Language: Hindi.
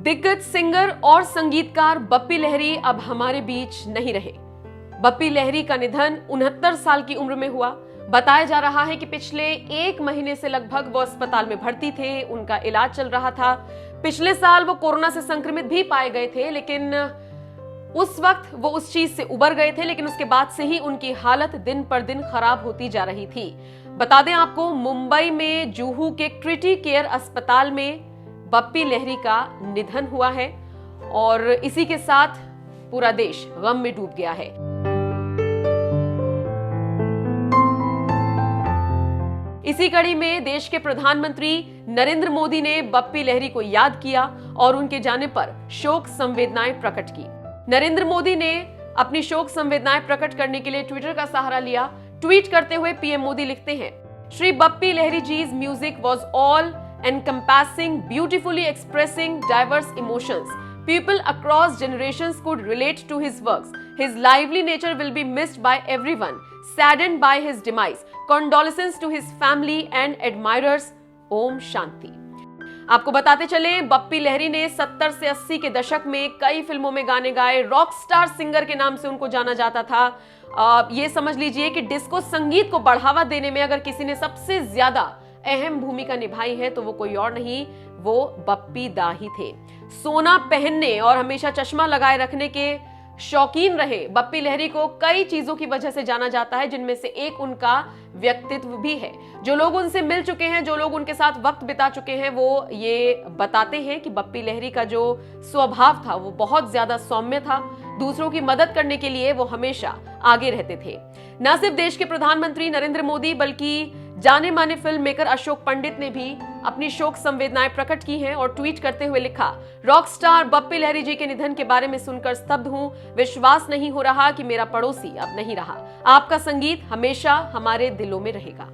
दिग्गज सिंगर और संगीतकार बप्पी लहरी अब हमारे बीच नहीं रहे। बप्पी लहरी का निधन 69 साल की उम्र में हुआ। बताया जा रहा है कि पिछले 1 महीने से लगभग वो अस्पताल में भर्ती थे, उनका इलाज चल रहा था। पिछले साल वो कोरोना से संक्रमित भी पाए गए थे, लेकिन उस वक्त वो उस चीज से उबर गए थे, लेकिन उसके बाद से ही उनकी हालत दिन पर दिन खराब होती जा रही थी। बता दें आपको, मुंबई में जुहू के क्रिटी केयर अस्पताल में बप्पी लहरी का निधन हुआ है और इसी के साथ पूरा देश गम में डूब गया है। इसी कड़ी में देश के प्रधानमंत्री नरेंद्र मोदी ने बप्पी लहरी को याद किया और उनके जाने पर शोक संवेदनाएं प्रकट की। नरेंद्र मोदी ने अपनी शोक संवेदनाएं प्रकट करने के लिए ट्विटर का सहारा लिया। ट्वीट करते हुए पीएम मोदी लिखते हैं, Shri Bappi Lahiri जी's music was all encompassing, beautifully expressing diverse emotions. People across generations could relate to his works. His lively nature will be missed by everyone, saddened by his demise. Condolences to his family and admirers. Om Shanti. आपको बताते चले, बप्पी लहरी ने 70 से 80 के दशक में कई फिल्मों में गाने गाए। रॉक स्टार सिंगर के नाम से उनको जाना जाता था। ये समझ लीजिए कि डिस्को संगीत को बढ़ावा देने में अगर किसी ने सबसे ज्यादा अहम भूमिका निभाई है तो वो कोई और नहीं, वो बप्पी दा ही थे। सोना पहनने और हमेशा चश्मा लगाए रखने के शौकीन रहे बप्पी लहरी को कई चीजों की वजह से जाना जाता है, जिनमें से एक उनका व्यक्तित्व भी है। जो लोग उनसे मिल चुके हैं, जो लोग उनके साथ वक्त बिता चुके हैं, वो ये बताते हैं कि बप्पी लहरी का जो स्वभाव था वो बहुत ज्यादा सौम्य था। दूसरों की मदद करने के लिए वो हमेशा आगे रहते थे। न सिर्फ देश के प्रधानमंत्री नरेंद्र मोदी बल्कि जाने माने फिल्म मेकर अशोक पंडित ने भी अपनी शोक संवेदनाएं प्रकट की हैं और ट्वीट करते हुए लिखा, रॉक स्टार बप्पी लहरी जी के निधन के बारे में सुनकर स्तब्ध हूं। विश्वास नहीं हो रहा कि मेरा पड़ोसी अब नहीं रहा। आपका संगीत हमेशा हमारे दिलों में रहेगा।